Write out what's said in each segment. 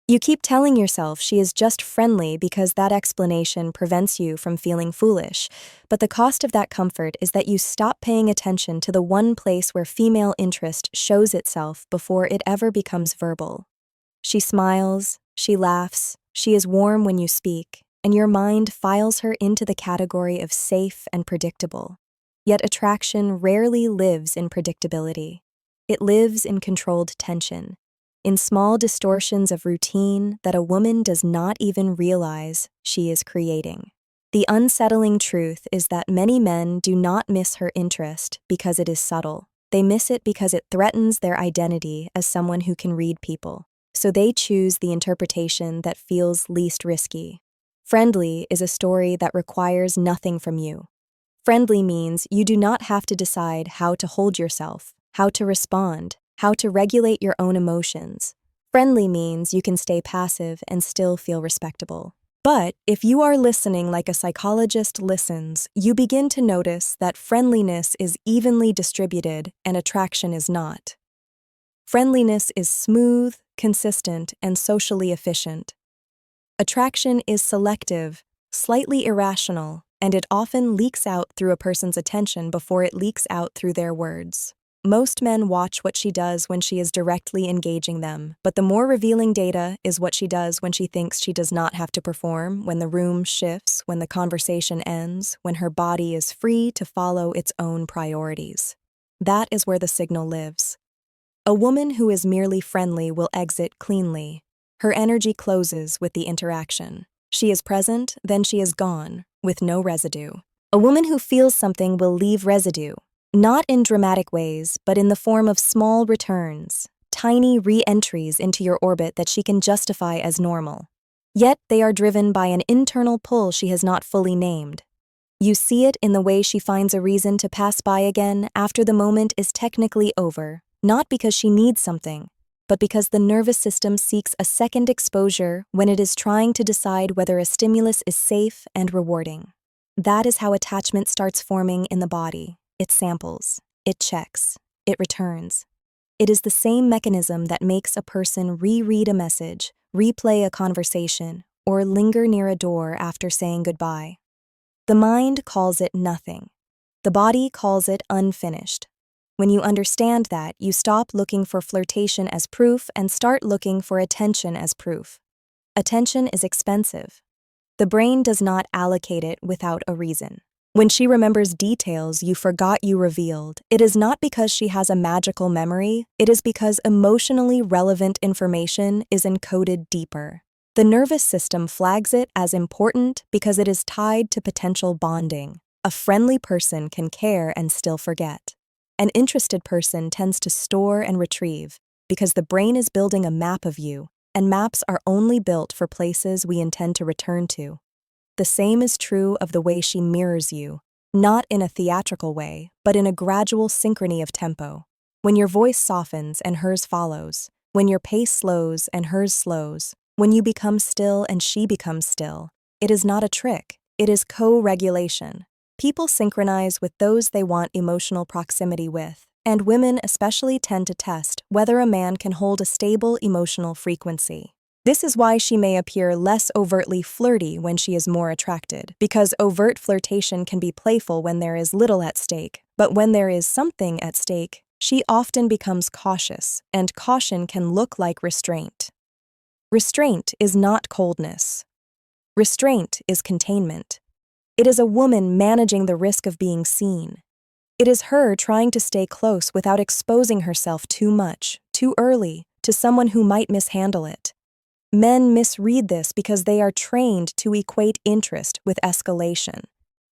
You keep telling yourself she is just friendly because that explanation prevents you from feeling foolish, but the cost of that comfort is that you stop paying attention to the one place where female interest shows itself before it ever becomes verbal. She smiles, she laughs, she is warm when you speak, and your mind files her into the category of safe and predictable. Yet attraction rarely lives in predictability. It lives in controlled tension, in small distortions of routine that a woman does not even realize she is creating. The unsettling truth is that many men do not miss her interest because it is subtle. They miss it because it threatens their identity as someone who can read people. So they choose the interpretation that feels least risky. Friendly is a story that requires nothing from you. Friendly means you do not have to decide how to hold yourself, how to respond, how to regulate your own emotions. Friendly means you can stay passive and still feel respectable. But if you are listening like a psychologist listens, you begin to notice that friendliness is evenly distributed and attraction is not. Friendliness is smooth, consistent, and socially efficient. Attraction is selective, slightly irrational, and it often leaks out through a person's attention before it leaks out through their words. Most men watch what she does when she is directly engaging them, but the more revealing data is what she does when she thinks she does not have to perform, when the room shifts, when the conversation ends, when her body is free to follow its own priorities. That is where the signal lives. A woman who is merely friendly will exit cleanly. Her energy closes with the interaction. She is present, then she is gone, with no residue. A woman who feels something will leave residue, not in dramatic ways, but in the form of small returns, tiny re-entries into your orbit that she can justify as normal. Yet they are driven by an internal pull she has not fully named. You see it in the way she finds a reason to pass by again after the moment is technically over, not because she needs something, but because the nervous system seeks a second exposure when it is trying to decide whether a stimulus is safe and rewarding. That is how attachment starts forming in the body. It samples, it checks, it returns. It is the same mechanism that makes a person reread a message, replay a conversation, or linger near a door after saying goodbye. The mind calls it nothing. The body calls it unfinished. When you understand that, you stop looking for flirtation as proof and start looking for attention as proof. Attention is expensive. The brain does not allocate it without a reason. When she remembers details you forgot you revealed, it is not because she has a magical memory, it is because emotionally relevant information is encoded deeper. The nervous system flags it as important because it is tied to potential bonding. A friendly person can care and still forget. An interested person tends to store and retrieve because the brain is building a map of you, and maps are only built for places we intend to return to. The same is true of the way she mirrors you, not in a theatrical way, but in a gradual synchrony of tempo. When your voice softens and hers follows, when your pace slows and hers slows, when you become still and she becomes still, it is not a trick, it is co-regulation. People synchronize with those they want emotional proximity with, and women especially tend to test whether a man can hold a stable emotional frequency. This is why she may appear less overtly flirty when she is more attracted, because overt flirtation can be playful when there is little at stake, but when there is something at stake, she often becomes cautious, and caution can look like restraint. Restraint is not coldness. Restraint is containment. It is a woman managing the risk of being seen. It is her trying to stay close without exposing herself too much, too early, to someone who might mishandle it. Men misread this because they are trained to equate interest with escalation.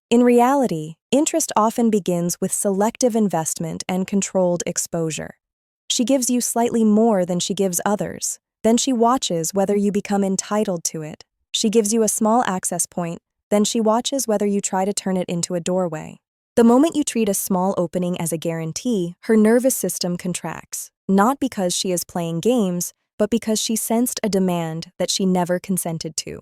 In reality, interest often begins with selective investment and controlled exposure. She gives you slightly more than she gives others. Then she watches whether you become entitled to it. She gives you a small access point. Then she watches whether you try to turn it into a doorway. The moment you treat a small opening as a guarantee, her nervous system contracts, not because she is playing games, but because she sensed a demand that she never consented to.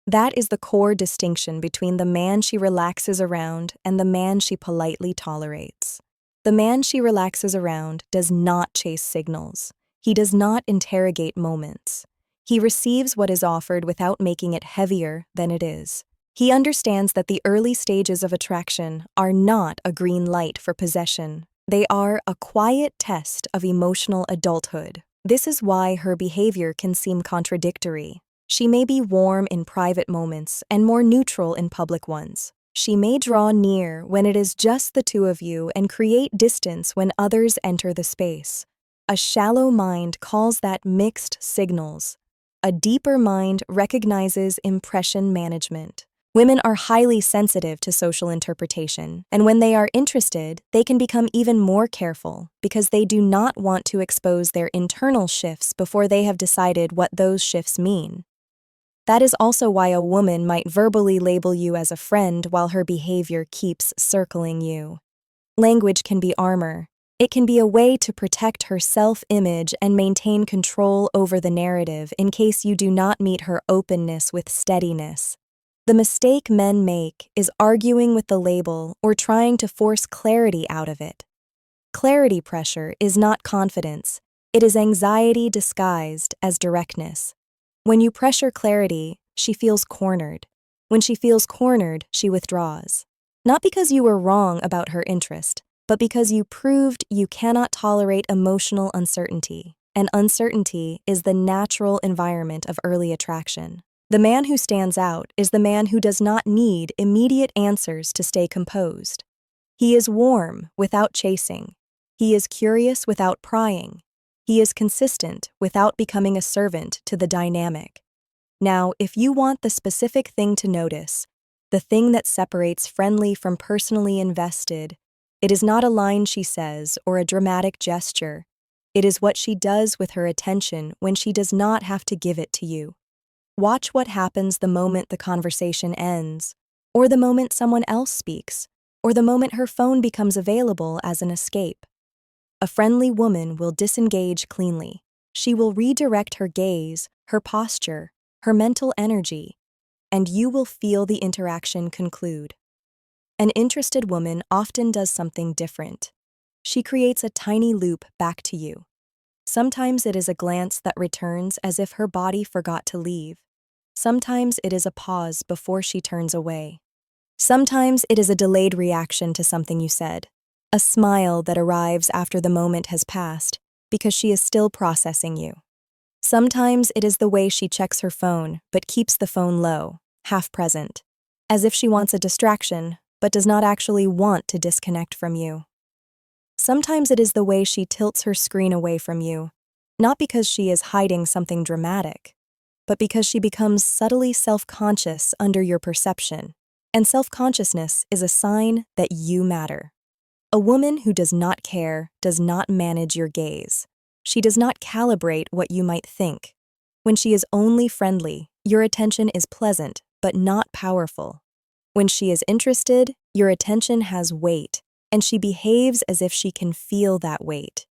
That is the core distinction between the man she relaxes around and the man she politely tolerates. The man she relaxes around does not chase signals. He does not interrogate moments. He receives what is offered without making it heavier than it is. He understands that the early stages of attraction are not a green light for possession. They are a quiet test of emotional adulthood. This is why her behavior can seem contradictory. She may be warm in private moments and more neutral in public ones. She may draw near when it is just the two of you and create distance when others enter the space. A shallow mind calls that mixed signals. A deeper mind recognizes impression management. Women are highly sensitive to social interpretation, and when they are interested, they can become even more careful because they do not want to expose their internal shifts before they have decided what those shifts mean. That is also why a woman might verbally label you as a friend while her behavior keeps circling you. Language can be armor. It can be a way to protect her self-image and maintain control over the narrative in case you do not meet her openness with steadiness. The mistake men make is arguing with the label or trying to force clarity out of it. Clarity pressure is not confidence. It is anxiety disguised as directness. When you pressure clarity, she feels cornered. When she feels cornered, she withdraws. Not because you were wrong about her interest, but because you proved you cannot tolerate emotional uncertainty, and uncertainty is the natural environment of early attraction. The man who stands out is the man who does not need immediate answers to stay composed. He is warm without chasing. He is curious without prying. He is consistent without becoming a servant to the dynamic. Now, if you want the specific thing to notice, the thing that separates friendly from personally invested, it is not a line she says or a dramatic gesture. It is what she does with her attention when she does not have to give it to you. Watch what happens the moment the conversation ends, or the moment someone else speaks, or the moment her phone becomes available as an escape. A friendly woman will disengage cleanly. She will redirect her gaze, her posture, her mental energy, and you will feel the interaction conclude. An interested woman often does something different. She creates a tiny loop back to you. Sometimes it is a glance that returns as if her body forgot to leave. Sometimes it is a pause before she turns away. Sometimes it is a delayed reaction to something you said, a smile that arrives after the moment has passed because she is still processing you. Sometimes it is the way she checks her phone but keeps the phone low, half present, as if she wants a distraction but does not actually want to disconnect from you. Sometimes it is the way she tilts her screen away from you, not because she is hiding something dramatic, but because she becomes subtly self-conscious under your perception, and self-consciousness is a sign that you matter. A woman who does not care does not manage your gaze. She does not calibrate what you might think. When she is only friendly, your attention is pleasant but not powerful. When she is interested, your attention has weight, and she behaves as if she can feel that weight.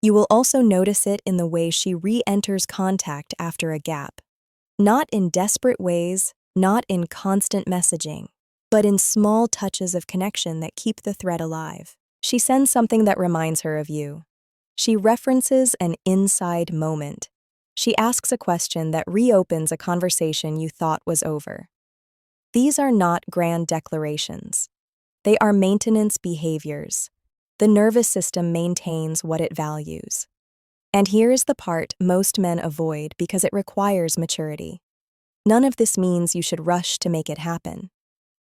You will also notice it in the way she re-enters contact after a gap. Not in desperate ways, not in constant messaging, but in small touches of connection that keep the thread alive. She sends something that reminds her of you. She references an inside moment. She asks a question that reopens a conversation you thought was over. These are not grand declarations. They are maintenance behaviors. The nervous system maintains what it values. And here is the part most men avoid because it requires maturity. None of this means you should rush to make it happen.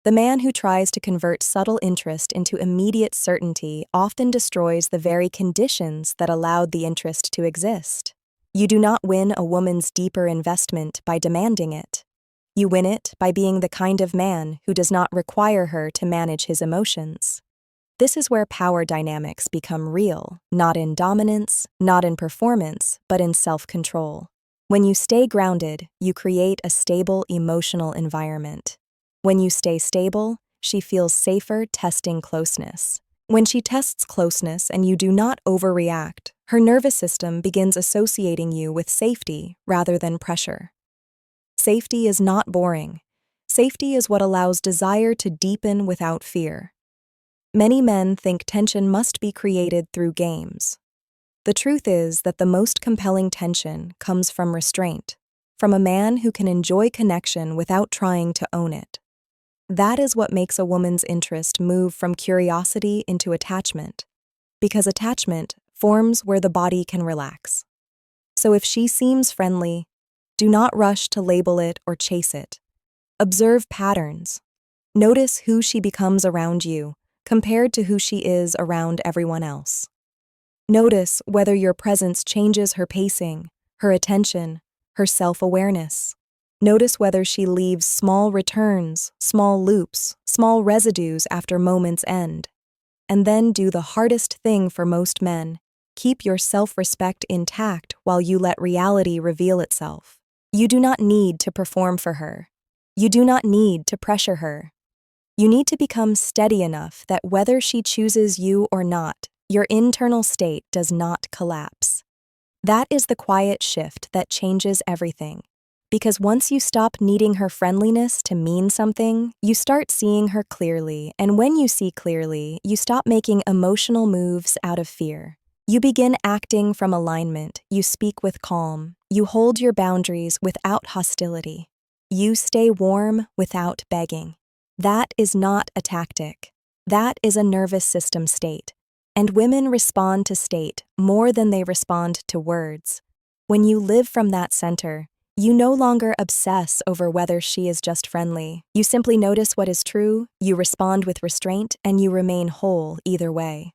The man who tries to convert subtle interest into immediate certainty often destroys the very conditions that allowed the interest to exist. You do not win a woman's deeper investment by demanding it. You win it by being the kind of man who does not require her to manage his emotions. This is where power dynamics become real, not in dominance, not in performance, but in self-control. When you stay grounded, you create a stable emotional environment. When you stay stable, she feels safer testing closeness. When she tests closeness and you do not overreact, her nervous system begins associating you with safety rather than pressure. Safety is not boring. Safety is what allows desire to deepen without fear. Many men think tension must be created through games. The truth is that the most compelling tension comes from restraint. from a man who can enjoy connection without trying to own it. That is what makes a woman's interest move from curiosity into attachment, because attachment forms where the body can relax. So if she seems friendly, do not rush to label it or chase it. Observe patterns. Notice who she becomes around you, compared to who she is around everyone else. Notice whether your presence changes her pacing, her attention, her self-awareness. Notice whether she leaves small returns, small loops, small residues after moments end. And then do the hardest thing for most men. Keep your self-respect intact while you let reality reveal itself. You do not need to perform for her. You do not need to pressure her. You need to become steady enough that whether she chooses you or not, your internal state does not collapse. That is the quiet shift that changes everything. Because once you stop needing her friendliness to mean something, you start seeing her clearly, and when you see clearly, you stop making emotional moves out of fear. You begin acting from alignment, you speak with calm, you hold your boundaries without hostility. You stay warm without begging. That is not a tactic. That is a nervous system state. And women respond to state more than they respond to words. When you live from that center, you no longer obsess over whether she is just friendly. You simply notice what is true, you respond with restraint, and you remain whole either way.